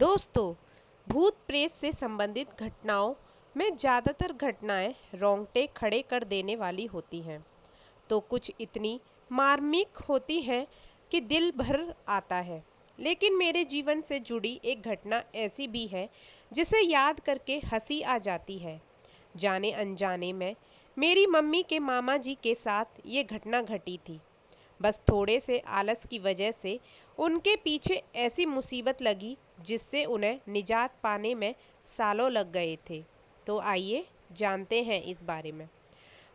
दोस्तों, भूत प्रेत से संबंधित घटनाओं में ज़्यादातर घटनाएं रोंगटे खड़े कर देने वाली होती हैं, तो कुछ इतनी मार्मिक होती हैं कि दिल भर आता है। लेकिन मेरे जीवन से जुड़ी एक घटना ऐसी भी है जिसे याद करके हंसी आ जाती है। जाने अनजाने में मेरी मम्मी के मामा जी के साथ ये घटना घटी थी। बस थोड़े से आलस की वजह से उनके पीछे ऐसी मुसीबत लगी जिससे उन्हें निजात पाने में सालों लग गए थे। तो आइए जानते हैं इस बारे में।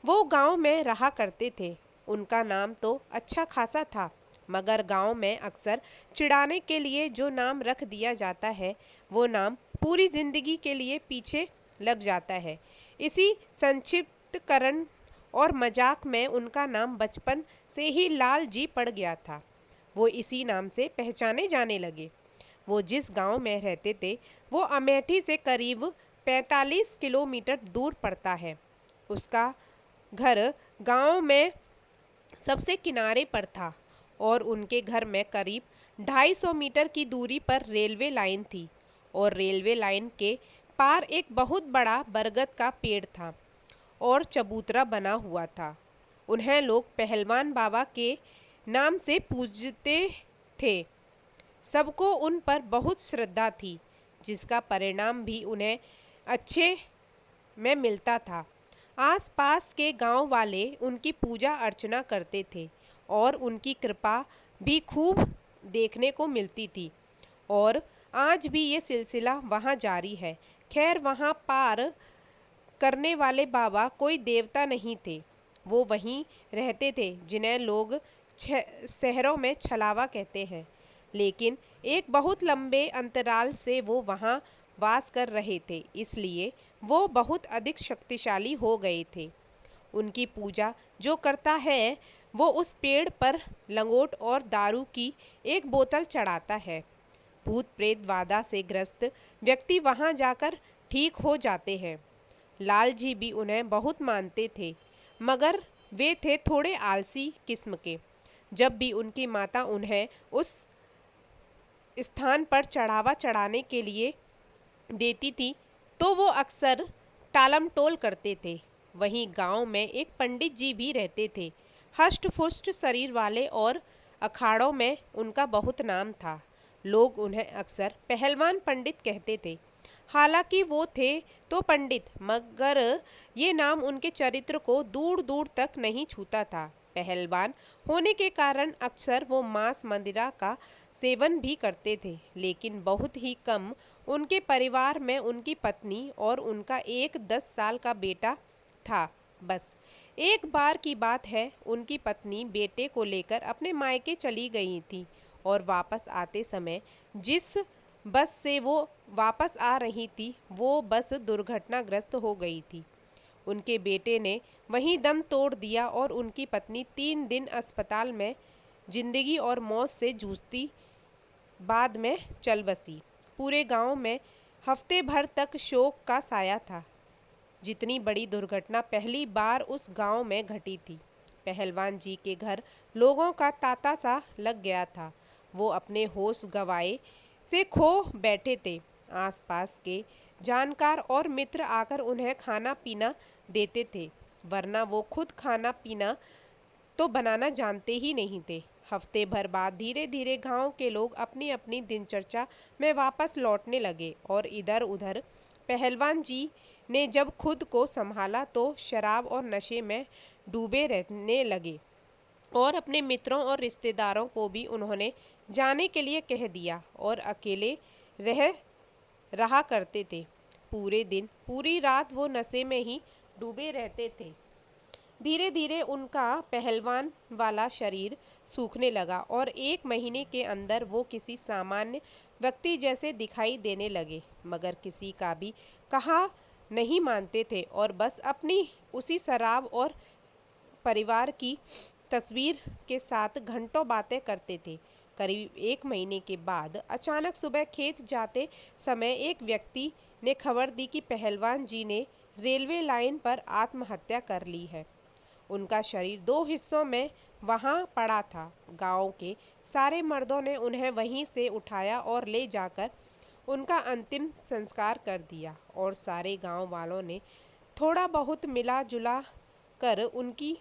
वो गांव में रहा करते थे। उनका नाम तो अच्छा खासा था, मगर गांव में अक्सर चिढ़ाने के लिए जो नाम रख दिया जाता है वो नाम पूरी जिंदगी के लिए पीछे लग जाता है। इसी संक्षिप्तकरण और मजाक में उनका नाम बचपन से ही लाल जी पड़ गया था। वो इसी नाम से पहचाने जाने लगे। वो जिस गांव में रहते थे वो अमेठी से करीब 45 किलोमीटर दूर पड़ता है। उसका घर गांव में सबसे किनारे पर था और उनके घर में करीब 250 मीटर की दूरी पर रेलवे लाइन थी और रेलवे लाइन के पार एक बहुत बड़ा बरगद का पेड़ था और चबूतरा बना हुआ था। उन्हें लोग पहलवान बाबा के नाम से पूजते थे। सबको उन पर बहुत श्रद्धा थी, जिसका परिणाम भी उन्हें अच्छे में मिलता था। आसपास के गांव वाले उनकी पूजा अर्चना करते थे और उनकी कृपा भी खूब देखने को मिलती थी। और आज भी ये सिलसिला वहाँ जारी है। खैर, वहाँ पार करने वाले बाबा कोई देवता नहीं थे। वो वहीं रहते थे जिन्हें लोग शहरों में छलावा कहते हैं, लेकिन एक बहुत लंबे अंतराल से वो वहाँ वास कर रहे थे, इसलिए वो बहुत अधिक शक्तिशाली हो गए थे। उनकी पूजा जो करता है वो उस पेड़ पर लंगोट और दारू की एक बोतल चढ़ाता है। भूत प्रेत बाधा से ग्रस्त व्यक्ति वहाँ जाकर ठीक हो जाते हैं। लाल जी भी उन्हें बहुत मानते थे, मगर वे थे थोड़े आलसी किस्म के। जब भी उनकी माता उन्हें उस स्थान पर चढ़ावा चढ़ाने के लिए देती थी तो वो अक्सर टालमटोल करते थे। वहीं गांव में एक पंडित जी भी रहते थे, हष्ट पुष्ट शरीर वाले, और अखाड़ों में उनका बहुत नाम था। लोग उन्हें अक्सर पहलवान पंडित कहते थे। हालांकि वो थे तो पंडित, मगर ये नाम उनके चरित्र को दूर दूर तक नहीं छूता था। पहलवान होने के कारण अक्सर वो मांस मदिरा का सेवन भी करते थे, लेकिन बहुत ही कम। उनके परिवार में उनकी पत्नी और उनका एक 10 साल का बेटा था। बस एक बार की बात है, उनकी पत्नी बेटे को लेकर अपने मायके चली गई थी और वापस आते समय जिस बस से वो वापस आ रही थी वो बस दुर्घटनाग्रस्त हो गई थी। उनके बेटे ने वहीं दम तोड़ दिया और उनकी पत्नी 3 दिन अस्पताल में जिंदगी और मौत से जूझती बाद में चल बसी। पूरे गांव में हफ्ते भर तक शोक का साया था। जितनी बड़ी दुर्घटना पहली बार उस गांव में घटी थी। पहलवान जी के घर लोगों का तांता सा लग गया था। वो अपने होश गंवाए से खो बैठे थे। आसपास के जानकार और मित्र आकर उन्हें खाना पीना देते थे, वरना वो खुद खाना पीना तो बनाना जानते ही नहीं थे। हफ्ते भर बाद धीरे धीरे गांव के लोग अपनी अपनी दिनचर्या में वापस लौटने लगे और इधर उधर पहलवान जी ने जब खुद को संभाला तो शराब और नशे में डूबे रहने लगे और अपने मित्रों और रिश्तेदारों को भी उन्होंने जाने के लिए कह दिया और अकेले रहा करते थे। पूरे दिन पूरी रात वो नशे में ही डूबे रहते थे। धीरे धीरे उनका पहलवान वाला शरीर सूखने लगा और 1 महीने के अंदर वो किसी सामान्य व्यक्ति जैसे दिखाई देने लगे, मगर किसी का भी कहा नहीं मानते थे और बस अपनी उसी शराब और परिवार की तस्वीर के साथ घंटों बातें करते थे। करीब 1 महीने के बाद अचानक सुबह खेत जाते समय एक व्यक्ति ने खबर दी कि पहलवान जी ने रेलवे लाइन पर आत्महत्या कर ली है। उनका शरीर 2 हिस्सों में वहां पड़ा था। गांव के सारे मर्दों ने उन्हें वहीं से उठाया और ले जाकर उनका अंतिम संस्कार कर दिया और सारे गांव वालों ने थोड़ा बहुत मिला जुला कर उनकी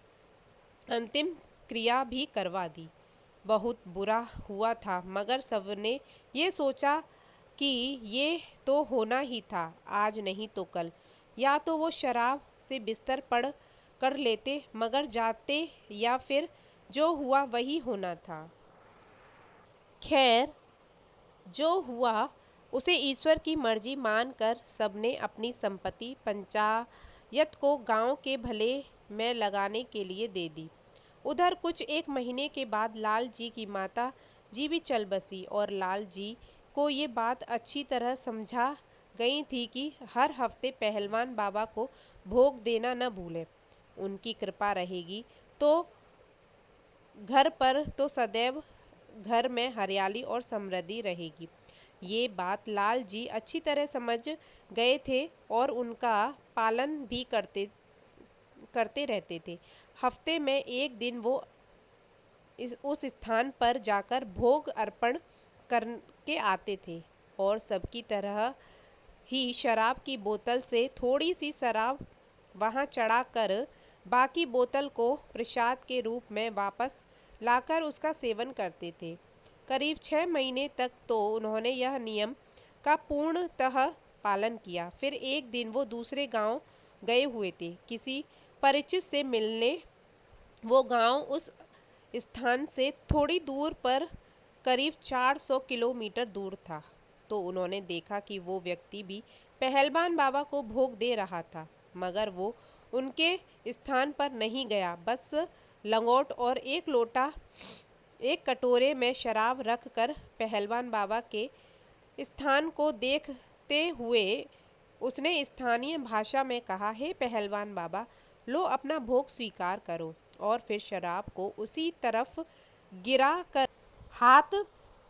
अंतिम क्रिया भी करवा दी। बहुत बुरा हुआ था, मगर सबने ये सोचा कि ये तो होना ही था, आज नहीं तो कल। या तो वो शराब से बिस्तर पड़ कर लेते, मगर जाते, या फिर जो हुआ वही होना था। खैर, जो हुआ उसे ईश्वर की मर्जी मानकर सबने अपनी संपत्ति पंचायत को गांव के भले में लगाने के लिए दे दी। उधर कुछ एक महीने के बाद लाल जी की माता जी भी चल बसी और लाल जी को ये बात अच्छी तरह समझा गई थी कि हर हफ्ते पहलवान बाबा को भोग देना न भूलें। उनकी कृपा रहेगी तो घर पर तो सदैव घर में हरियाली और समृद्धि रहेगी। ये बात लाल जी अच्छी तरह समझ गए थे और उनका पालन भी करते रहते थे। हफ्ते में एक दिन वो उस स्थान पर जाकर भोग अर्पण करके आते थे और सबकी तरह ही शराब की बोतल से थोड़ी सी शराब वहाँ चढ़ाकर बाकी बोतल को प्रसाद के रूप में वापस लाकर उसका सेवन करते थे। करीब 6 महीने तक तो उन्होंने यह नियम का पूर्णतः पालन किया। फिर एक दिन वो दूसरे गांव गए हुए थे किसी परिचित से मिलने। वो गांव उस स्थान से थोड़ी दूर पर करीब 400 किलोमीटर दूर था। तो उन्होंने देखा कि वो व्यक्ति भी पहलवान बाबा को भोग दे रहा था, मगर वो उनके स्थान पर नहीं गया। बस लंगोट और एक कटोरे में शराब रख कर पहलवान बाबा के स्थान को देखते हुए उसने स्थानीय भाषा में कहा, हे पहलवान बाबा, लो अपना भोग स्वीकार करो। और फिर शराब को उसी तरफ गिरा कर हाथ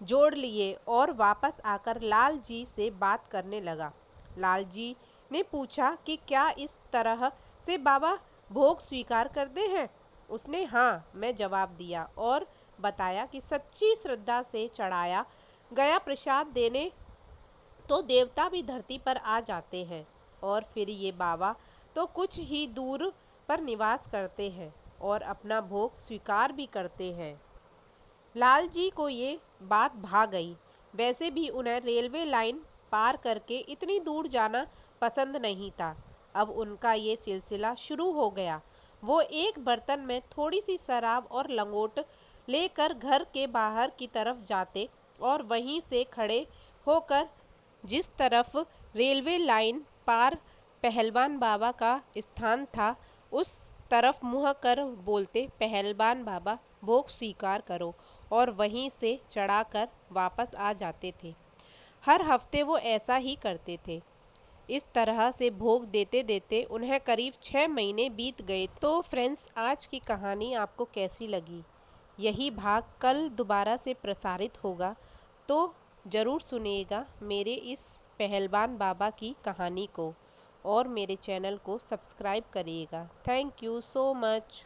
जोड़ लिए और वापस आकर लाल जी से बात करने लगा। लाल जी ने पूछा कि क्या इस तरह से बाबा भोग स्वीकार करते हैं? उसने हाँ में जवाब दिया और बताया कि सच्ची श्रद्धा से चढ़ाया गया प्रसाद देने तो देवता भी धरती पर आ जाते हैं। और फिर ये बाबा तो कुछ ही दूर पर निवास करते हैं और अपना भोग स्वीकार भी करते हैं। लाल जी को ये बात भा गई। वैसे भी उन्हें रेलवे लाइन पार करके इतनी दूर जाना पसंद नहीं था। अब उनका ये सिलसिला शुरू हो गया। वो एक बर्तन में थोड़ी सी शराब और लंगोट लेकर घर के बाहर की तरफ जाते और वहीं से खड़े होकर जिस तरफ रेलवे लाइन पार पहलवान बाबा का स्थान था उस तरफ मुँह कर बोलते, पहलवान बाबा भोग स्वीकार करो, और वहीं से चढ़ाकर वापस आ जाते थे। हर हफ्ते वो ऐसा ही करते थे। इस तरह से भोग देते देते उन्हें करीब 6 महीने बीत गए। तो फ्रेंड्स, आज की कहानी आपको कैसी लगी? यही भाग कल दोबारा से प्रसारित होगा, तो ज़रूर सुनिएगा मेरे इस पहलवान बाबा की कहानी को और मेरे चैनल को सब्सक्राइब करिएगा। Thank you so much.